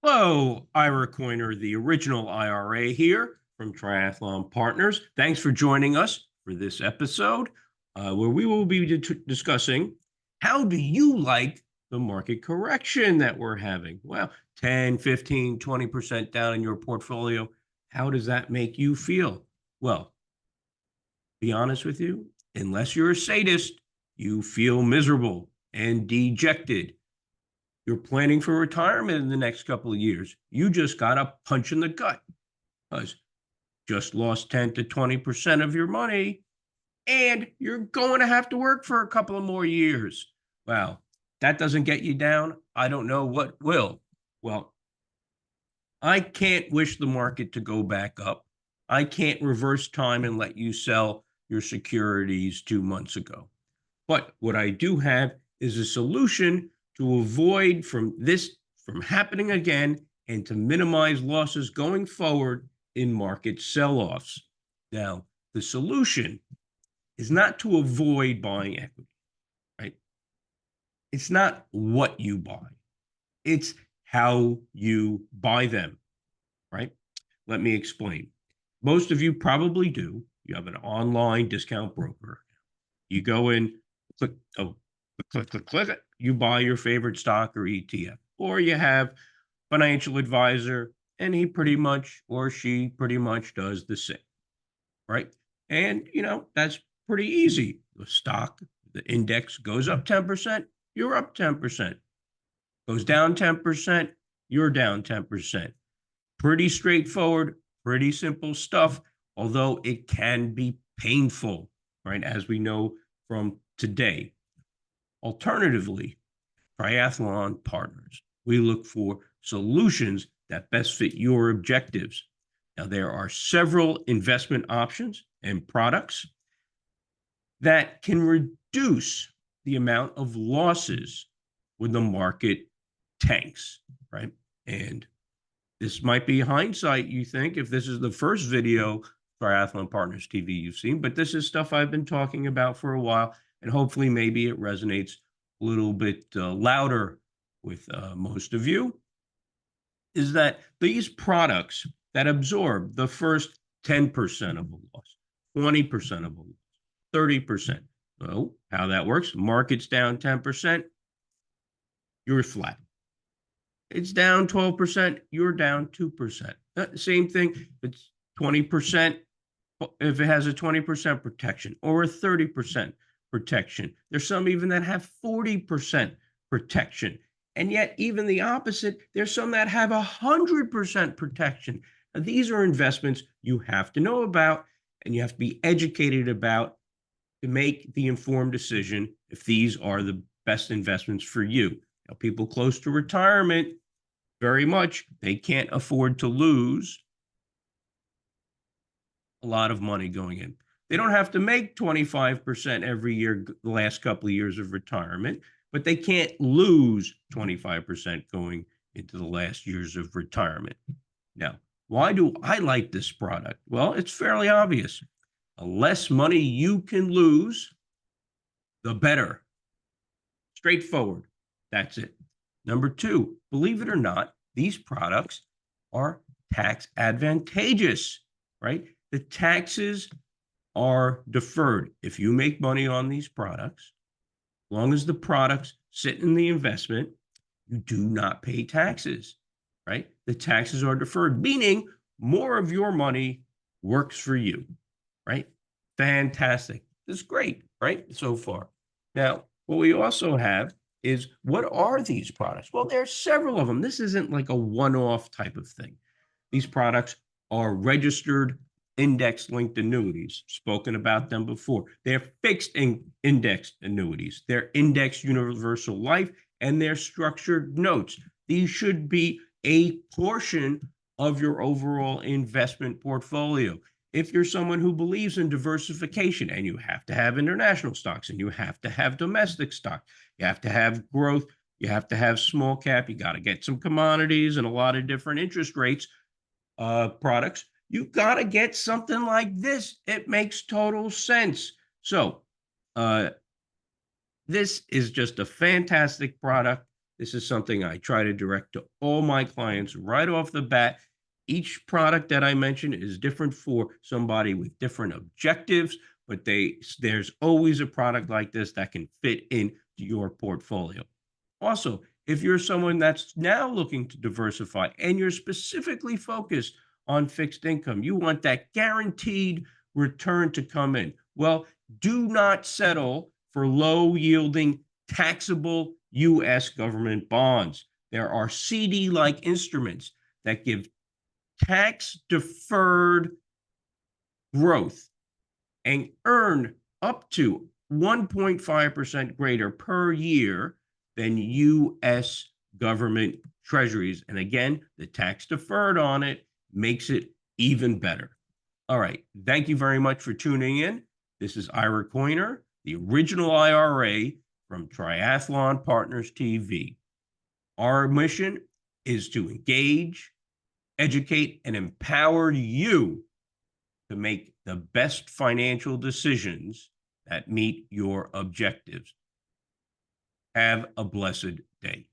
Hello, Ira Koyner, the original IRA here from Triathlon Partners. Thanks for joining us for this episode where we will be discussing how do you like the market correction that we're having? Well, 10, 15, 20% down in your portfolio. How does that make you feel? Well, be honest with you, unless you're a sadist, you feel miserable and dejected. You're planning for retirement in the next couple of years. You just got a punch in the gut because just lost 10 to 20% of your money and you're going to have to work for a couple of more years. Well, that doesn't get you down. I don't know what will. Well, I can't wish the market to go back up. I can't reverse time and let you sell your securities 2 months ago. But what I do have is a solution to avoid from happening again and to minimize losses going forward in market sell-offs. Now, the solution is not to avoid buying equity, right? It's not what you buy. It's how you buy them, right? Let me explain. Most of you probably do. You have an online discount broker. You go in, click, you buy your favorite stock or ETF, or you have financial advisor and he pretty much or she pretty much does the same, right? And that's pretty easy. The stock, the index goes up 10%, you're up 10%. Goes down 10%, you're down 10%. Pretty straightforward, pretty simple stuff, although it can be painful, right? As we know from today. Alternatively, Triathlon Partners, we look for solutions that best fit your objectives. Now, there are several investment options and products that can reduce the amount of losses when the market tanks, right? And this might be hindsight, you think, if this is the first video Triathlon Partners TV you've seen, but this is stuff I've been talking about for a while, and hopefully maybe it resonates a little bit louder with most of you, is that these products that absorb the first 10% of a loss, 20% of a loss, 30%. So how that works, market's down 10%, you're flat. It's down 12%, you're down 2%. Same thing, it's 20%, if it has a 20% protection or a 30% protection. There's some even that have 40% protection. And yet even the opposite, there's some that have 100% protection. Now, these are investments you have to know about and you have to be educated about to make the informed decision if these are the best investments for you. Now, people close to retirement, very much, they can't afford to lose a lot of money going in. They don't have to make 25% every year the last couple of years of retirement, but they can't lose 25% going into the last years of retirement. Now, why do I like this product? Well, it's fairly obvious. The less money you can lose, the better. Straightforward. That's it. Number two, believe it or not, these products are tax advantageous, right? The taxes are deferred. If you make money on these products, as long as the products sit in the investment, you do not pay taxes, right? The taxes are deferred, meaning more of your money works for you, right? Fantastic. This is great, right? So far. Now, what we also have is, what are these products? Well, there's several of them. This isn't like a one-off type of thing. These products are registered index-linked annuities. Spoken about them before. They're fixed indexed annuities. They're indexed universal life, and they're structured notes. These should be a portion of your overall investment portfolio. If you're someone who believes in diversification, and you have to have international stocks, and you have to have domestic stock, you have to have growth, you have to have small cap, you got to get some commodities and a lot of different interest rates products, you got to get something like this. It makes total sense. So this is just a fantastic product. This is something I try to direct to all my clients right off the bat. Each product that I mentioned is different for somebody with different objectives, but there's always a product like this that can fit into your portfolio. Also, if you're someone that's now looking to diversify and you're specifically focused on fixed income, you want that guaranteed return to come in. Well, do not settle for low yielding taxable US government bonds. There are CD like instruments that give tax deferred growth and earn up to 1.5% greater per year than US government treasuries. And again, the tax deferred on it makes it even better. All right. Thank you very much for tuning in. This is Ira Koyner, the original IRA from Triathlon Partners TV. Our mission is to engage, educate, and empower you to make the best financial decisions that meet your objectives. Have a blessed day.